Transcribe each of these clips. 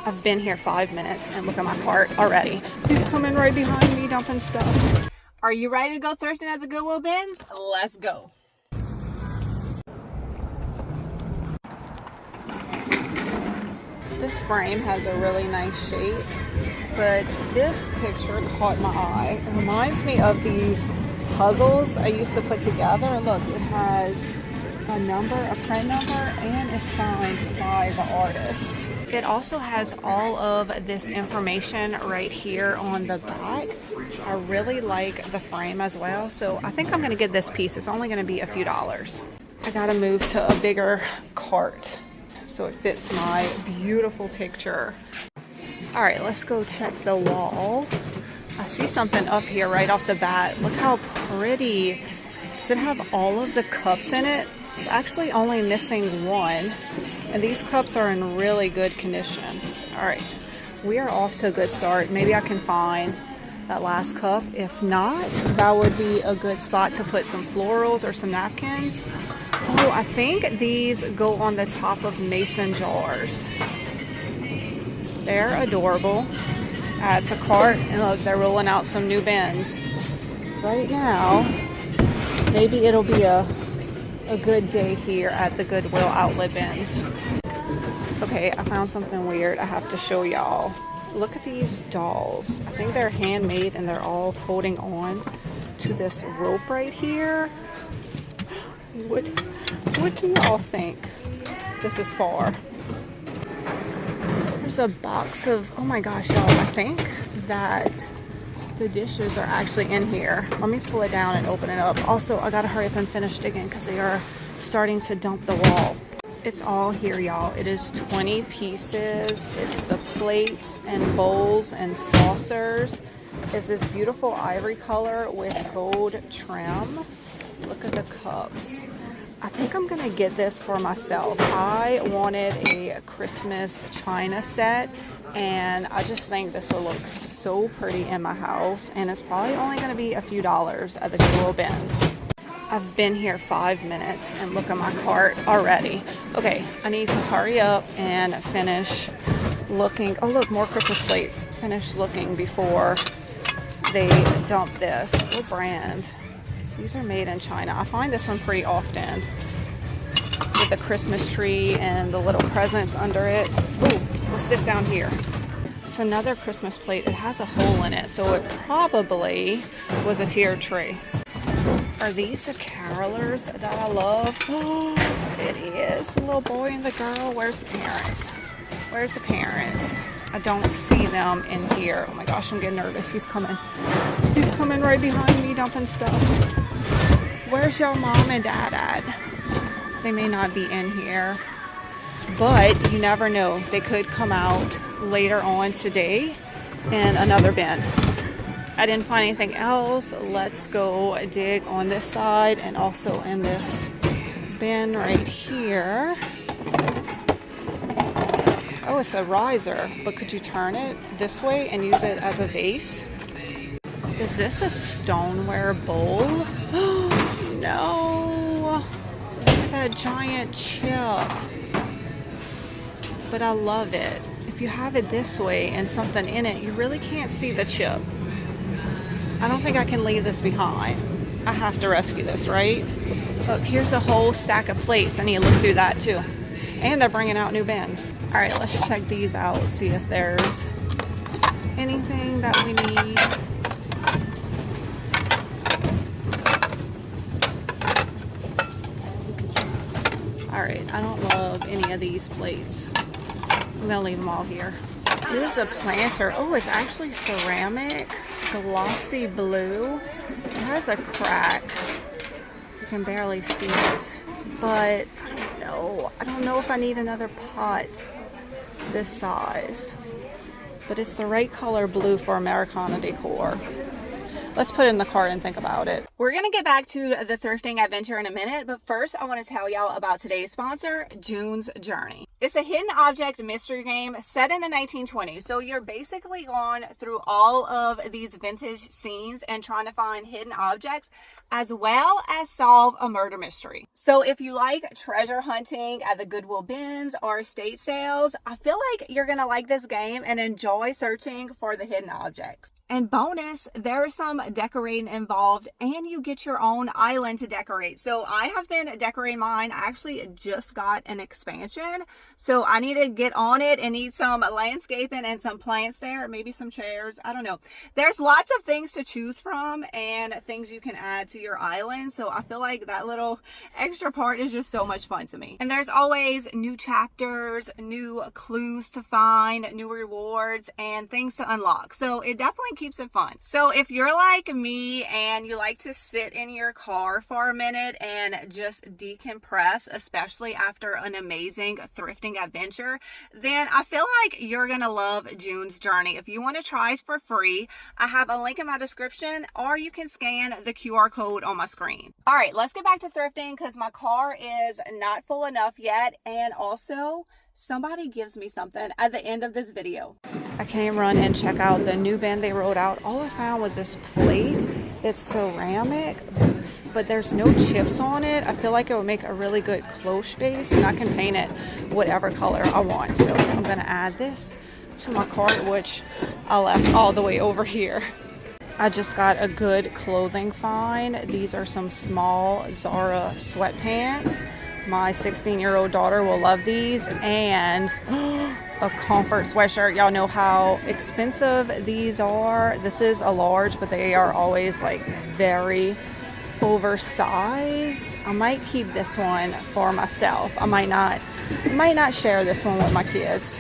I've been here 5 minutes and look at my cart already. He's coming right behind me dumping stuff. Are you ready to go thrifting at the Goodwill Bins? Let's go. This frame has a really nice shape, but this picture caught my eye. It reminds me of these puzzles I used to put together. Look, it has a number, a print number, and is signed by the artist. It also has all of this information right here on the back. I really like the frame as well, so I think I'm going to get this piece. It's only going to be a few dollars. I got to move to a bigger cart so it fits my beautiful picture. All right, let's go check the wall. I see something up here right off the bat. Look how pretty. Does it have all of the cups in it? It's actually only missing one, and these cups are in really good condition. All right, we are off to a good start. Maybe I can find that last cup. If not, that would be a good spot to put some florals or some napkins. Oh, I think these go on the top of mason jars. They're adorable. Add to cart, and look, they're rolling out some new bins. Right now, maybe it'll be a good day here at the Goodwill outlet bins. Okay, I found something weird I have to show y'all. Look at these dolls. I think they're handmade and they're all holding on to this rope right here. What do y'all think this is for? There's a box of, oh my gosh, y'all, I think that the dishes are actually in here. Let me pull it down and open it up. Also, I gotta hurry up and finish digging because they are starting to dump the wall. It's all here, y'all. It is 20 pieces. It's the plates and bowls and saucers. It's this beautiful ivory color with gold trim. Look at the cups. I think I'm gonna get this for myself. I wanted a Christmas china set, and I just think this will look so pretty in my house, and it's probably only gonna be a few dollars at the Goodwill Bins. I've been here 5 minutes and look at my cart already. Okay, I need to hurry up and finish looking. Oh look, more Christmas plates. Finish looking before they dump this. What brand? These are made in China. I find this one pretty often with the Christmas tree and the little presents under it. Ooh, what's this down here? It's another Christmas plate. It has a hole in it, so it probably was a tiered tree. Are these the carolers that I love? Oh, it is. The little boy and the girl. Where's the parents? Where's the parents? I don't see them in here. Oh my gosh, I'm getting nervous. He's coming. He's coming right behind me dumping stuff. Where's your mom and dad at? They may not be in here, but you never know. They could come out later on today in another bin. I didn't find anything else. Let's go dig on this side and also in this bin right here. Oh, it's a riser, but could you turn it this way and use it as a vase? Is this a stoneware bowl? No! Look at that giant chip. But I love it. If you have it this way and something in it, you really can't see the chip. I don't think I can leave this behind. I have to rescue this, right? Look, here's a whole stack of plates. I need to look through that too. And they're bringing out new bins. All right, let's check these out, see if there's anything that we need. All right, I don't love any of these plates. I'm gonna leave them all here. Here's a planter. Oh, it's actually ceramic, glossy blue. It has a crack. You can barely see it, but I don't know if I need another pot this size, but it's the right color blue for Americana decor. Let's put it in the cart and think about it. We're gonna get back to the thrifting adventure in a minute, but first I want to tell y'all about today's sponsor, June's Journey. It's a hidden object mystery game set in the 1920s. So you're basically going through all of these vintage scenes and trying to find hidden objects as well as solve a murder mystery. So if you like treasure hunting at the Goodwill Bins or estate sales, I feel like you're gonna like this game and enjoy searching for the hidden objects. And bonus, there's some decorating involved and you get your own island to decorate. So I have been decorating mine. I actually just got an expansion. So I need to get on it and need some landscaping and some plants there, maybe some chairs. I don't know. There's lots of things to choose from and things you can add to your island. So I feel like that little extra part is just so much fun to me. And there's always new chapters, new clues to find, new rewards, and things to unlock. So it definitely keeps it fun. So if you're like me and you like to sit in your car for a minute and just decompress, especially after an amazing thrifting adventure, then I feel like you're gonna love June's journey. If you want to try it for free, I have a link in my description, or you can scan the QR code on my screen. All right, let's get back to thrifting because my car is not full enough yet, and also somebody gives me something at the end of this video. I came run and check out the new bin they rolled out. All I found was this plate. It's ceramic, but there's no chips on it. I feel like it would make a really good cloche base, and I can paint it whatever color I want. So I'm gonna add this to my cart, which I left all the way over here. I just got a good clothing find. These are some small Zara sweatpants. My 16-year-old daughter will love these, and a comfort sweatshirt. Y'all know how expensive these are. This is a large, but they are always like very oversized. I might keep this one for myself. I might not share this one with my kids.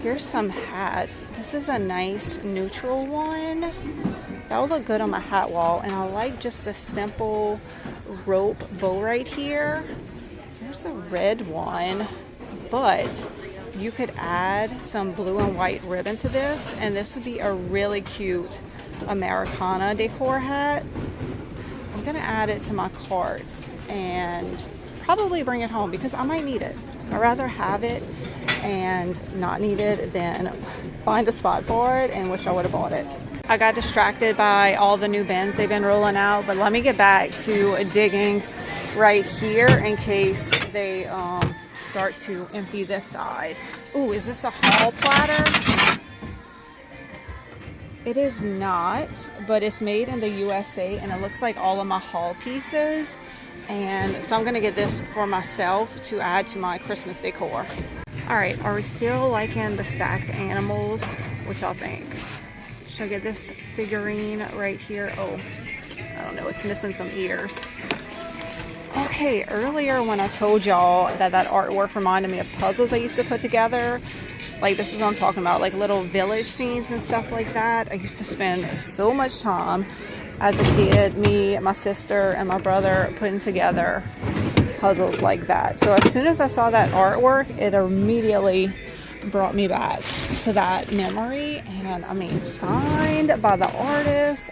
Here's some hats. This is a nice neutral one. That would look good on my hat wall, and I like just a simple rope bow right here. There's a red one, but you could add some blue and white ribbon to this, and this would be a really cute Americana decor hat. I'm gonna add it to my cart and probably bring it home because I might need it. I'd rather have it and not need it than find a spot for it and wish I would have bought it. I got distracted by all the new bins they've been rolling out, but let me get back to digging right here in case they start to empty this side. Ooh, is this a hall platter? It is not, but it's made in the USA, and it looks like all of my haul pieces. And so I'm gonna get this for myself to add to my Christmas decor. All right, are we still liking the stacked animals? What y'all think? Should I get this figurine right here? Oh, I don't know, it's missing some ears. Okay, earlier when I told y'all that artwork reminded me of puzzles I used to put together, like this is what I'm talking about, like little village scenes and stuff like that. I used to spend so much time as a kid, me, my sister, and my brother putting together puzzles like that. So as soon as I saw that artwork, it immediately brought me back to that memory. And I mean, signed by the artist.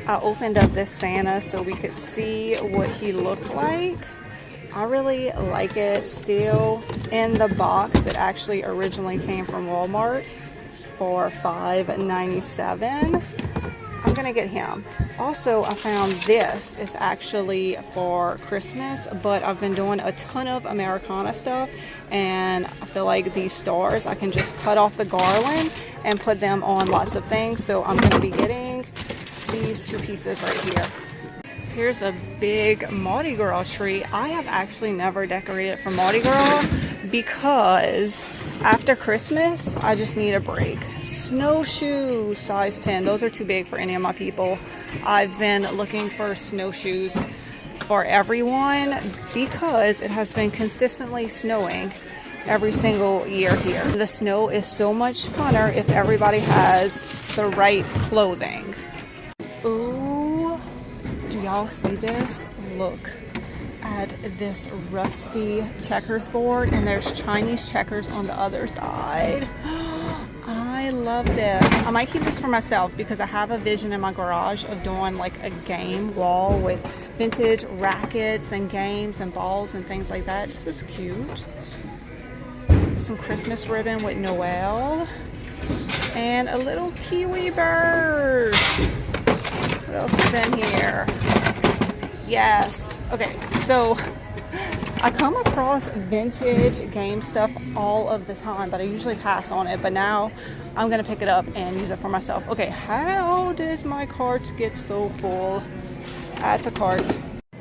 I opened up this Santa so we could see what he looked like. I really like it still. In the box, it actually originally came from Walmart for $5.97. I'm gonna get him. Also, I found this is actually for Christmas, but I've been doing a ton of Americana stuff, and I feel like these stars, I can just cut off the garland and put them on lots of things. So I'm gonna be getting these two pieces right here. Here's a big Mardi Gras tree. I have actually never decorated for Mardi Gras because after Christmas, I just need a break. Snowshoes, size 10. Those are too big for any of my people. I've been looking for snowshoes for everyone because it has been consistently snowing every single year here. The snow is so much funner if everybody has the right clothing. Ooh, do y'all see this? Look at this rusty checkers board, and there's Chinese checkers on the other side. I love this. I might keep this for myself because I have a vision in my garage of doing like a game wall with vintage rackets and games and balls and things like that. This is cute. some Christmas ribbon with Noel. And a little kiwi bird. What else is in here? Yes. Okay, so I come across vintage game stuff all of the time, but I usually pass on it. But now I'm gonna pick it up and use it for myself. Okay, how did my cart get so full? Add to cart.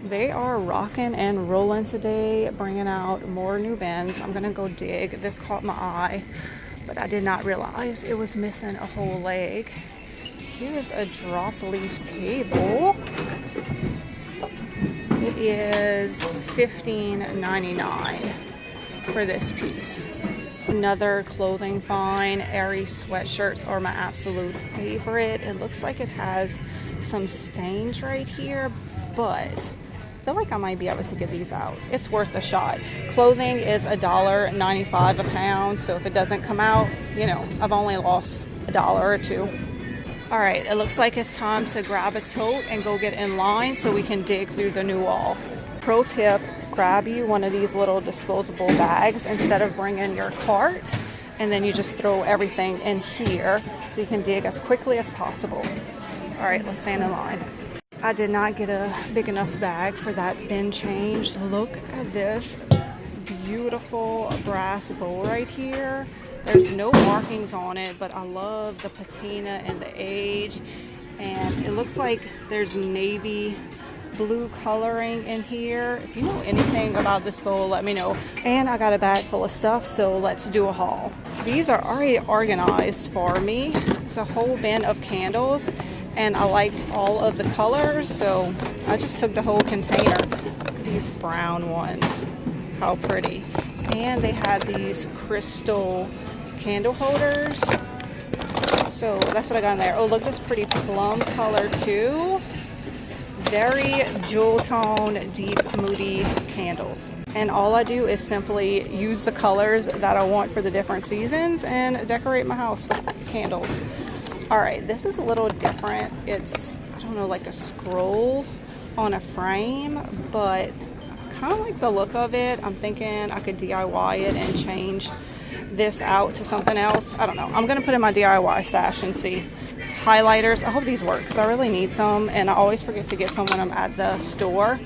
They are rocking and rolling today, bringing out more new bins. I'm gonna go dig. This caught my eye, but I did not realize it was missing a whole leg. Here's a drop leaf table. It is $15.99 for this piece. Another clothing find. Airy sweatshirts are my absolute favorite. It looks like it has some stains right here, but I feel like I might be able to get these out. It's worth a shot. Clothing is $1.95 a pound, so if it doesn't come out, you know, I've only lost $1 or $2. All right, it looks like it's time to grab a tote and go get in line so we can dig through the new wall. Pro tip, grab you one of these little disposable bags instead of bringing your cart, and then you just throw everything in here so you can dig as quickly as possible. All right, let's stand in line. I did not get a big enough bag for that bin change. Look at this beautiful brass bowl right here. There's no markings on it, but I love the patina and the age. And it looks like there's navy blue coloring in here. If you know anything about this bowl, let me know. And I got a bag full of stuff, so let's do a haul. These are already organized for me. It's a whole bin of candles, and I liked all of the colors, so I just took the whole container. Look at these brown ones. How pretty. And they had these crystal candle holders, so that's what I got in there. Oh, look at this pretty plum color too. Very jewel tone, deep, moody candles. And all I do is simply use the colors that I want for the different seasons and decorate my house with candles. All right, this is a little different. It's, I don't know, like a scroll on a frame, but I kind of like the look of it. I'm thinking I could DIY it and change this out to something else. I don't know. I'm gonna put in my DIY stash and see. Highlighters. I hope these work because I really need some, and I always forget to get some when I'm at the store.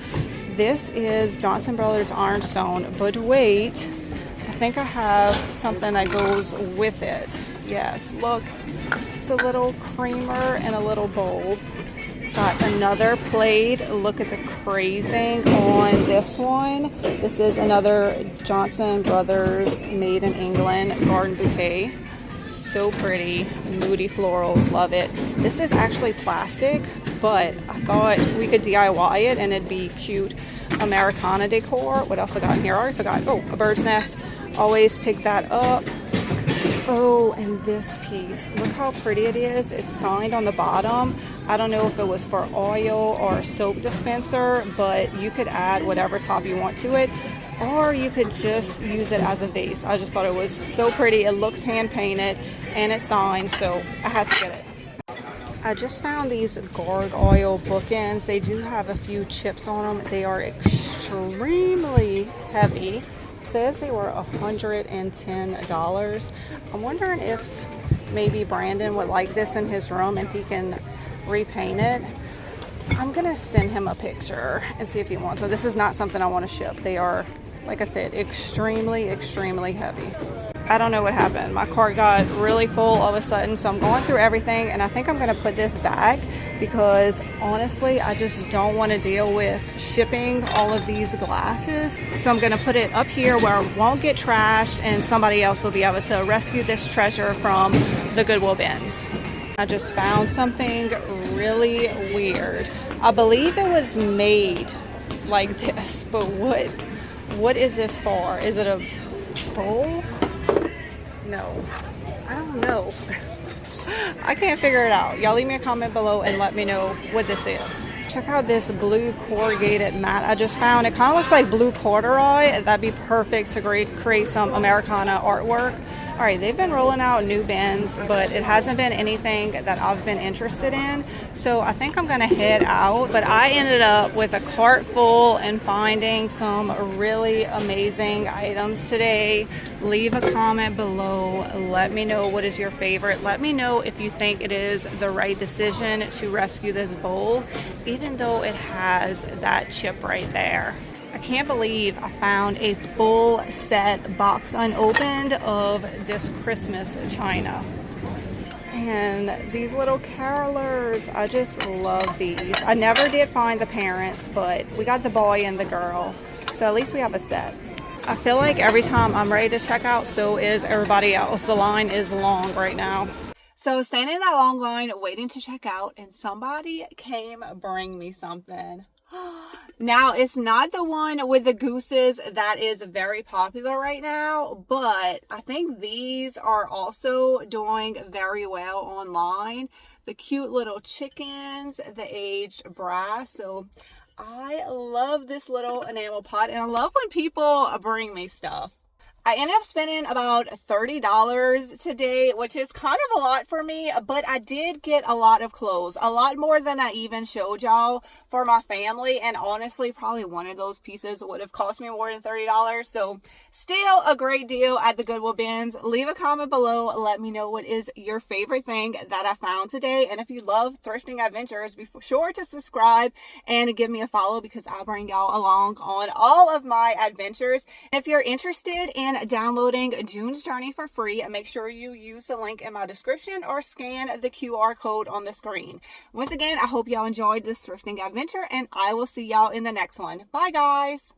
This is Johnson Brothers Ironstone, but wait, I think I have something that goes with it. Yes, look, it's a little creamer and a little bowl. Got another plate. Look at the crazing on this one. This is another Johnson Brothers Made in England garden bouquet. So pretty, moody florals, love it. This is actually plastic, but I thought we could DIY it and it'd be cute Americana decor. What else I got in here? I already forgot. Oh, a bird's nest. Always pick that up. Oh, and this piece, look how pretty it is. It's signed on the bottom. I don't know if it was for oil or soap dispenser, but you could add whatever top you want to it, or you could just use it as a vase. I just thought it was so pretty. It looks hand painted and it's signed, so I had to get it. I just found these gargoyle bookends. They do have a few chips on them. They are extremely heavy. Says they were $110. I'm wondering if maybe Brandon would like this in his room and he can repaint it. I'm gonna send him a picture and see if he wants it. This is not something I want to ship. They are, like I said, extremely heavy. I don't know what happened. My cart got really full all of a sudden, so I'm going through everything, and I think I'm gonna put this back because honestly, I just don't want to deal with shipping all of these glasses. So I'm gonna put it up here where it won't get trashed and somebody else will be able to rescue this treasure from the Goodwill Bins. I just found something really weird. I believe it was made like this, but what is this for? Is it a bowl? No, I don't know. I can't figure it out. Y'all leave me a comment below and let me know what this is. Check out this blue corrugated mat I just found. It kind of looks like blue corduroy. That'd be perfect to create some Americana artwork. All right, they've been rolling out new bins, but it hasn't been anything that I've been interested in. So I think I'm gonna head out, but I ended up with a cart full and finding some really amazing items today. Leave a comment below. Let me know what is your favorite. Let me know if you think it is the right decision to rescue this bowl, even though it has that chip right there. I can't believe I found a full set box unopened of this Christmas china. And these little carolers, I just love these. I never did find the parents, but we got the boy and the girl. So at least we have a set. I feel like every time I'm ready to check out, so is everybody else. The line is long right now. So standing in that long line waiting to check out, and somebody came bring me something. Now, it's not the one with the gooses that is very popular right now, but I think these are also doing very well online. The cute little chickens, the aged brass. So I love this little enamel pot, and I love when people bring me stuff. I ended up spending about $30 today, which is kind of a lot for me, but I did get a lot of clothes, a lot more than I even showed y'all for my family. And honestly, probably one of those pieces would have cost me more than $30. So still a great deal at the Goodwill Bins. Leave a comment below. Let me know what is your favorite thing that I found today. And if you love thrifting adventures, be sure to subscribe and give me a follow, because I'll bring y'all along on all of my adventures. If you're interested in downloading June's Journey for free, make sure you use the link in my description or scan the QR code on the screen. Once again, I hope y'all enjoyed this thrifting adventure, and I will see y'all in the next one. Bye guys.